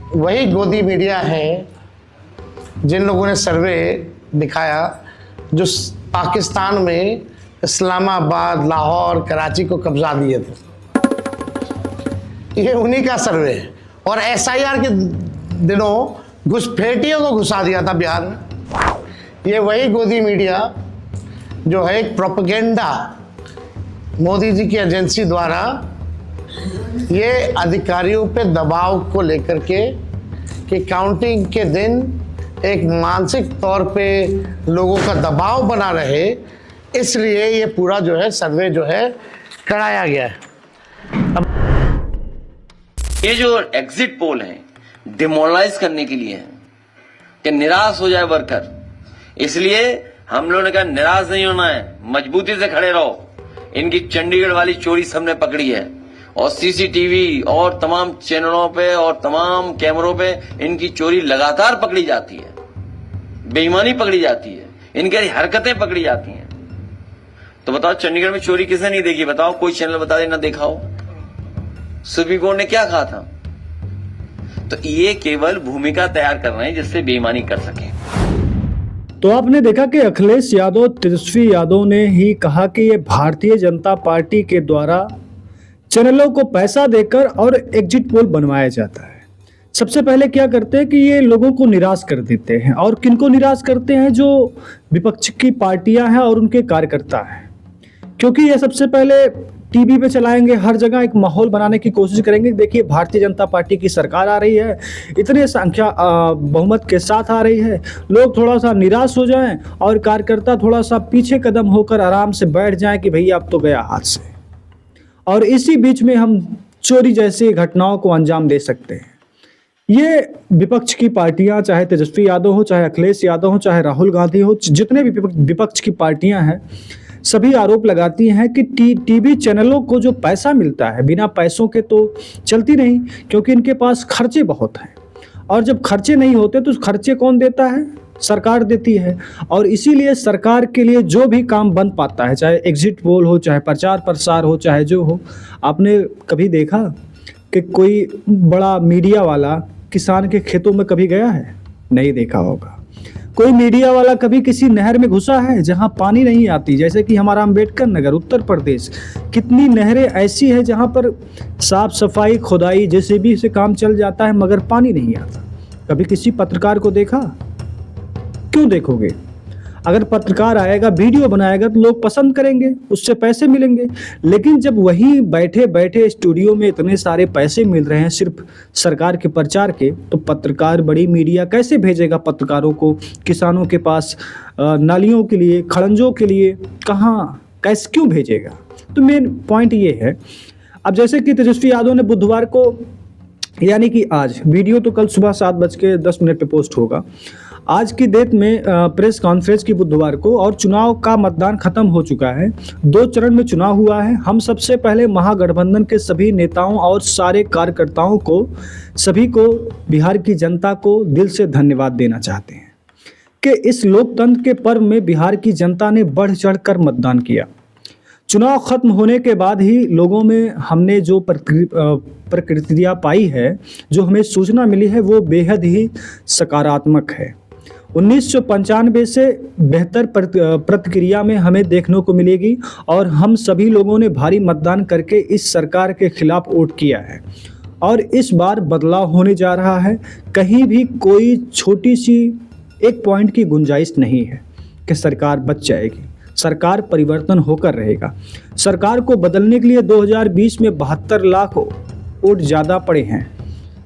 वही गोदी मीडिया है जिन लोगों ने सर्वे दिखाया जो पाकिस्तान में इस्लामाबाद, लाहौर, कराची को कब्जा दिए थे। ये उन्हीं का सर्वे है। और SIR के दिनों घुसपैठियों को घुसा दिया था बिहार में। ये वही गोदी मीडिया जो है एक प्रोपेगेंडा मोदी जी की एजेंसी द्वारा ये अधिकारियों पे दबाव को लेकर के कि काउंटिंग के दिन एक मानसिक तौर पे लोगों का दबाव बना रहे, इसलिए ये पूरा जो है सर्वे जो है कराया गया है। ये जो एग्जिट पोल है डिमोरलाइज करने के लिए है कि निराश हो जाए वर्कर, इसलिए हम लोगों ने कहा निराश नहीं होना है, मजबूती से खड़े रहो। इनकी चंडीगढ़ वाली चोरी सबने पकड़ी है और CCTV और तमाम चैनलों पे और तमाम कैमरों पे इनकी चोरी लगातार पकड़ी जाती है, बेईमानी पकड़ी जाती है, इनकी हरकतें पकड़ी जाती हैं। तो बताओ चंडीगढ़ में चोरी किसने नहीं देखी? बताओ कोई चैनल बता देना देखा हो। सुप्रीम कोर्ट ने क्या कहा था? तो ये केवल भूमिका तैयार कर रहे हैं जिससे बेईमानी कर सके। तो आपने देखा कि अखिलेश यादव, तेजस्वी यादव ने ही कहा कि ये भारतीय जनता पार्टी के द्वारा चैनलों को पैसा देकर और एग्जिट पोल बनवाया जाता है। सबसे पहले क्या करते हैं कि ये लोगों को निराश कर देते हैं। और किनको निराश करते हैं? जो विपक्ष की पार्टियां हैं और उनके कार्यकर्ता हैं, क्योंकि ये सबसे पहले टीवी पे चलाएंगे, हर जगह एक माहौल बनाने की कोशिश करेंगे। देखिए भारतीय जनता पार्टी की सरकार आ रही है, इतने संख्या बहुमत के साथ आ रही है, लोग थोड़ा सा निराश हो जाएं और कार्यकर्ता थोड़ा सा पीछे कदम होकर आराम से बैठ जाएं कि भैया अब तो गया हाथ से। और इसी बीच में हम चोरी जैसी घटनाओं को अंजाम दे सकते हैं। ये विपक्ष की पार्टियां, चाहे तेजस्वी यादव हो, चाहे अखिलेश यादव हो, चाहे राहुल गांधी हो, जितने भी विपक्ष की पार्टियां हैं, सभी आरोप लगाती हैं कि टीवी चैनलों को जो पैसा मिलता है, बिना पैसों के तो चलती नहीं, क्योंकि इनके पास खर्चे बहुत हैं। और जब खर्चे नहीं होते तो खर्चे कौन देता है? सरकार देती है। और इसीलिए सरकार के लिए जो भी काम बन पाता है, चाहे एग्जिट पोल हो, चाहे प्रचार प्रसार हो, चाहे जो हो। आपने कभी देखा कि कोई बड़ा मीडिया वाला किसान के खेतों में कभी गया है? नहीं देखा होगा। कोई मीडिया वाला कभी किसी नहर में घुसा है जहां पानी नहीं आती? जैसे कि हमारा अंबेडकर नगर, उत्तर प्रदेश, कितनी नहरें ऐसी है जहां पर साफ सफाई, खुदाई, JCB से काम चल जाता है मगर पानी नहीं आता। कभी किसी पत्रकार को देखा? क्यों देखोगे? अगर पत्रकार आएगा, वीडियो बनाएगा तो लोग पसंद करेंगे, उससे पैसे मिलेंगे। लेकिन जब वहीं बैठे बैठे स्टूडियो में इतने सारे पैसे मिल रहे हैं सिर्फ सरकार के प्रचार के, तो पत्रकार, बड़ी मीडिया कैसे भेजेगा पत्रकारों को किसानों के पास नालियों के लिए, खड़ंजों के लिए? कहाँ, कैसे, क्यों भेजेगा? तो मेन पॉइंट ये है। अब जैसे कि तेजस्वी यादव ने बुधवार को, यानी कि आज, वीडियो तो कल सुबह 7:10 पे पोस्ट होगा, आज की डेट में प्रेस कॉन्फ्रेंस की बुधवार को, और चुनाव का मतदान खत्म हो चुका है। 2 चरण में चुनाव हुआ है। हम सबसे पहले महागठबंधन के सभी नेताओं और सारे कार्यकर्ताओं को, सभी को, बिहार की जनता को दिल से धन्यवाद देना चाहते हैं कि इस लोकतंत्र के पर्व में बिहार की जनता ने बढ़ चढ़ कर मतदान किया। चुनाव खत्म होने के बाद ही लोगों में हमने जो प्रतिक्रिया पाई है, जो हमें सूचना मिली है, वो बेहद ही सकारात्मक है। 1995 से बेहतर प्रतिक्रिया में हमें देखने को मिलेगी। और हम सभी लोगों ने भारी मतदान करके इस सरकार के खिलाफ वोट किया है। और इस बार बदलाव होने जा रहा है। कहीं भी कोई छोटी सी एक पॉइंट की गुंजाइश नहीं है कि सरकार बच जाएगी। सरकार परिवर्तन होकर रहेगा। सरकार को बदलने के लिए 2020 में 72 लाख वोट ज़्यादा पड़े हैं,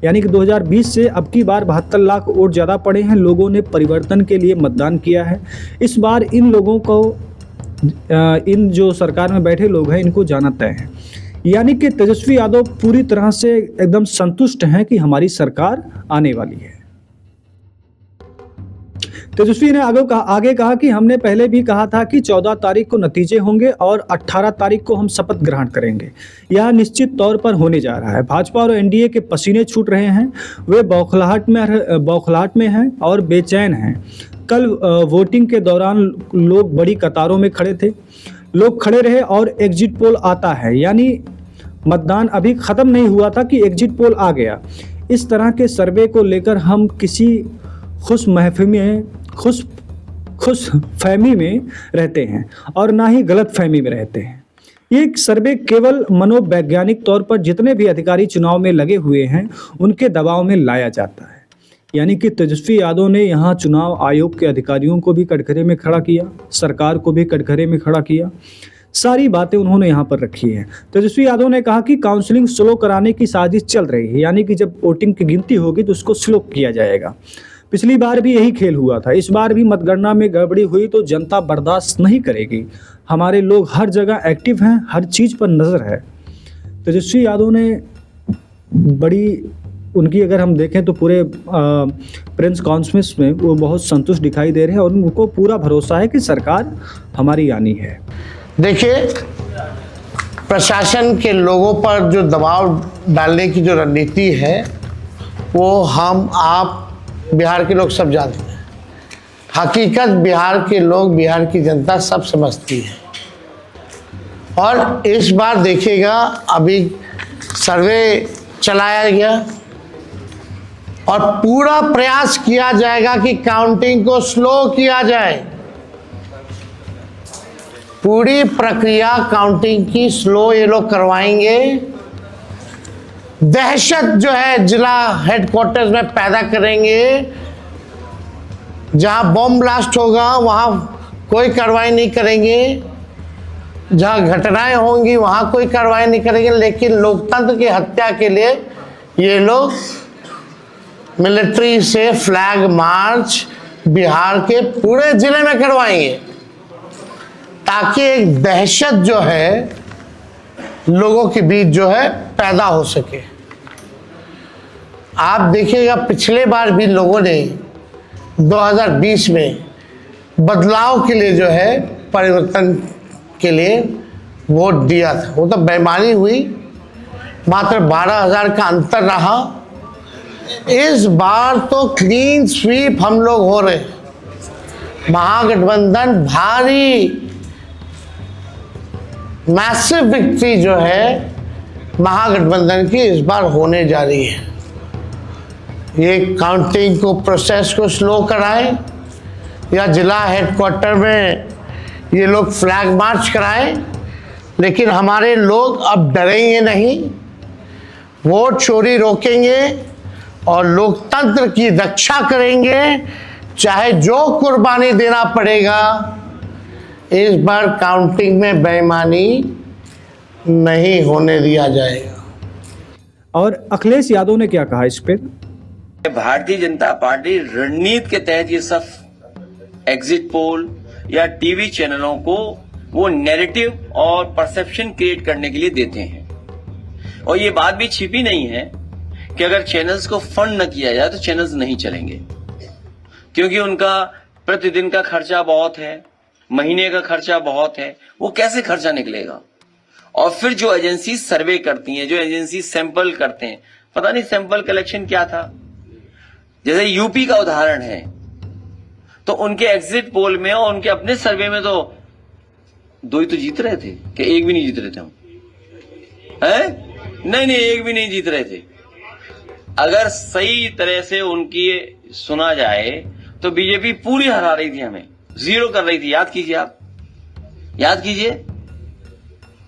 यानी कि 2020 से अब की बार 72 लाख वोट ज़्यादा पड़े हैं। लोगों ने परिवर्तन के लिए मतदान किया है। इस बार इन लोगों को, इन जो सरकार में बैठे लोग हैं, इनको जाना तय है। यानी कि तेजस्वी यादव पूरी तरह से एकदम संतुष्ट हैं कि हमारी सरकार आने वाली है। तेजस्वी ने आगे कहा कि हमने पहले भी कहा था कि 14 तारीख को नतीजे होंगे और 18 तारीख को हम शपथ ग्रहण करेंगे। यह निश्चित तौर पर होने जा रहा है। भाजपा और NDA के पसीने छूट रहे हैं, वे बौखलाहट में हैं और बेचैन हैं। कल वोटिंग के दौरान लोग बड़ी कतारों में खड़े थे, लोग खड़े रहे और एग्जिट पोल आता है, यानी मतदान अभी ख़त्म नहीं हुआ था कि एग्जिट पोल आ गया। इस तरह के सर्वे को लेकर हम किसी खुश फहमी में रहते हैं और ना ही गलत फहमी में रहते हैं। ये सर्वे केवल मनोवैज्ञानिक तौर पर जितने भी अधिकारी चुनाव में लगे हुए हैं उनके दबाव में लाया जाता है। यानी कि तेजस्वी यादव ने यहाँ चुनाव आयोग के अधिकारियों को भी कटघरे में खड़ा किया, सरकार को भी कटघरे में खड़ा किया, सारी बातें उन्होंने यहाँ पर रखी है। तेजस्वी यादव ने कहा कि काउंसलिंग स्लो कराने की साजिश चल रही है, यानी कि जब वोटिंग की गिनती होगी तो उसको स्लो किया जाएगा। पिछली बार भी यही खेल हुआ था, इस बार भी मतगणना में गड़बड़ी हुई तो जनता बर्दाश्त नहीं करेगी। हमारे लोग हर जगह एक्टिव हैं, हर चीज़ पर नज़र है। तेजस्वी यादव ने बड़ी उनकी अगर हम देखें तो पूरे प्रेस कॉन्फ्रेंस में वो बहुत संतुष्ट दिखाई दे रहे हैं और उनको पूरा भरोसा है कि सरकार हमारी आनी है। देखिए, प्रशासन के लोगों पर जो दबाव डालने की जो रणनीति है वो हम आप बिहार के लोग सब जानते हैं। हकीकत बिहार के लोग, बिहार की जनता सब समझती है। और इस बार देखिएगा, अभी सर्वे चलाया गया और पूरा प्रयास किया जाएगा कि काउंटिंग को स्लो किया जाए। पूरी प्रक्रिया काउंटिंग की स्लो ये लोग करवाएंगे। दहशत जो है जिला हेडक्वार्टर्स में पैदा करेंगे। जहां बॉम्ब ब्लास्ट होगा वहां कोई कार्रवाई नहीं करेंगे, जहां घटनाएं होंगी वहां कोई कार्रवाई नहीं करेंगे। लेकिन लोकतंत्र की हत्या के लिए ये लोग मिलिट्री से फ्लैग मार्च बिहार के पूरे जिले में करवाएंगे, ताकि एक दहशत जो है लोगों के बीच जो है पैदा हो सके। आप देखिएगा, पिछले बार भी लोगों ने 2020 में बदलाव के लिए जो है, परिवर्तन के लिए वोट दिया था। वो तो बेईमानी हुई, मात्र 12,000 का अंतर रहा। इस बार तो क्लीन स्वीप हम लोग हो रहे हैं। महागठबंधन भारी मैसिव विक्ट्री जो है महागठबंधन की इस बार होने जा रही है। ये काउंटिंग को, प्रोसेस को स्लो कराएं या जिला हेडक्वार्टर में ये लोग फ्लैग मार्च कराएं, लेकिन हमारे लोग अब डरेंगे नहीं, वोट चोरी रोकेंगे और लोकतंत्र की रक्षा करेंगे, चाहे जो कुर्बानी देना पड़ेगा। इस बार काउंटिंग में बेईमानी नहीं होने दिया जाएगा। और अखिलेश यादव ने क्या कहा इस पर? भारतीय जनता पार्टी रणनीति के तहत ये सब एग्जिट पोल या टीवी चैनलों को वो नैरेटिव और परसेप्शन क्रिएट करने के लिए देते हैं। और ये बात भी छिपी नहीं है कि अगर चैनल्स को फंड न किया जाए तो चैनल्स नहीं चलेंगे, क्योंकि उनका प्रतिदिन का खर्चा बहुत है, महीने का खर्चा बहुत है। वो कैसे खर्चा निकलेगा? और फिर जो एजेंसी सर्वे करती हैं, जो एजेंसी सैंपल करते हैं, पता नहीं सैंपल कलेक्शन क्या था। जैसे यूपी का उदाहरण है, तो उनके एग्जिट पोल में और उनके अपने सर्वे में तो 2 ही तो जीत रहे थे, कि एक भी नहीं जीत रहे थे हम? नहीं, एक भी नहीं जीत रहे थे। अगर सही तरह से उनकी सुना जाए तो बीजेपी पूरी हरा रही थी, हमें 0 कर रही थी। याद कीजिए, आप याद कीजिए।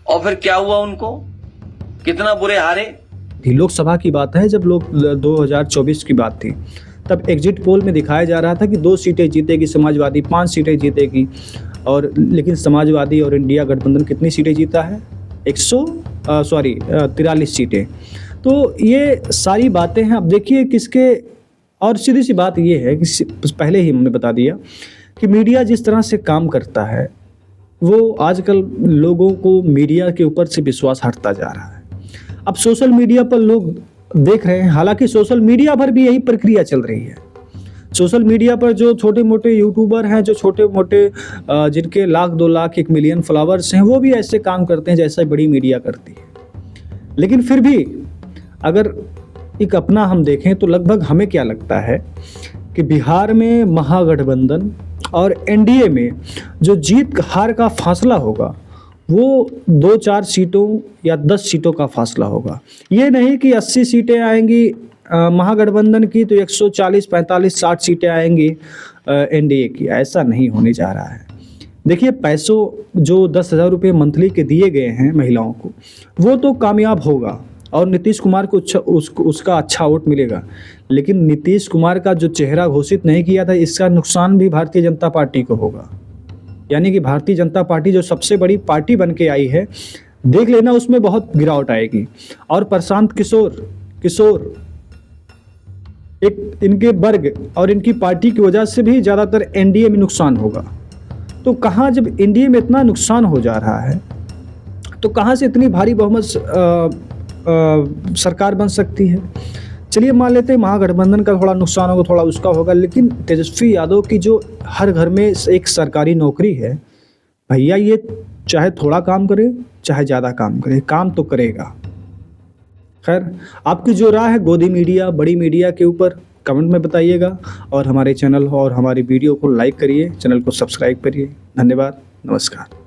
और फिर क्या हुआ, उनको कितना बुरे हारे। लोकसभा की बात है, जब लोग 2024 की बात थी, तब एग्जिट पोल में दिखाया जा रहा था कि 2 सीटें जीतेगी समाजवादी, 5 सीटें जीतेगी। और लेकिन समाजवादी और इंडिया गठबंधन कितनी सीटें जीता है? 43 सीटें। तो ये सारी बातें हैं। अब देखिए किसके, और सीधी सी बात ये है कि पहले ही हमने बता दिया कि मीडिया जिस तरह से काम करता है, वो आजकल लोगों को मीडिया के ऊपर से विश्वास हटता जा रहा है। अब सोशल मीडिया पर लोग देख रहे हैं, हालांकि सोशल मीडिया पर भी यही प्रक्रिया चल रही है। सोशल मीडिया पर जो छोटे मोटे यूट्यूबर हैं, जो छोटे मोटे जिनके 1,00,000, 2 लाख, 1 मिलियन फॉलोअर्स हैं, वो भी ऐसे काम करते हैं जैसा बड़ी मीडिया करती है। लेकिन फिर भी अगर एक अपना हम देखें तो लगभग हमें क्या लगता है कि बिहार में महागठबंधन और एनडीए में जो जीत हार का फासला होगा वो 2-4 सीटों या 10 सीटों का फासला होगा। ये नहीं कि 80 सीटें आएंगी महागठबंधन की तो 140, 45, 60 सीटें आएंगी एनडीए की। ऐसा नहीं होने जा रहा है। देखिए, पैसों जो 10,000 रुपये मंथली के दिए गए हैं महिलाओं को, वो तो कामयाब होगा और नीतीश कुमार को उसका अच्छा वोट मिलेगा। लेकिन नीतीश कुमार का जो चेहरा घोषित नहीं किया था, इसका नुकसान भी भारतीय जनता पार्टी को होगा। यानी कि भारतीय जनता पार्टी जो सबसे बड़ी पार्टी बन के आई है, देख लेना उसमें बहुत गिरावट आएगी। और प्रशांत किशोर एक इनके वर्ग और इनकी पार्टी की वजह से भी ज़्यादातर एनडीए में नुकसान होगा। तो कहाँ, जब एनडीए में इतना नुकसान हो जा रहा है, तो कहाँ से इतनी भारी बहुमत सरकार बन सकती है? चलिए मान लेते हैं महागठबंधन का थोड़ा नुकसान होगा, थोड़ा उसका होगा, लेकिन तेजस्वी यादव की जो हर घर में एक सरकारी नौकरी है, भैया ये चाहे थोड़ा काम करे चाहे ज़्यादा काम करे, काम तो करेगा। खैर, आपकी जो राय है गोदी मीडिया, बड़ी मीडिया के ऊपर कमेंट में बताइएगा और हमारे चैनल और हमारी वीडियो को लाइक करिए, चैनल को सब्सक्राइब करिए। धन्यवाद, नमस्कार।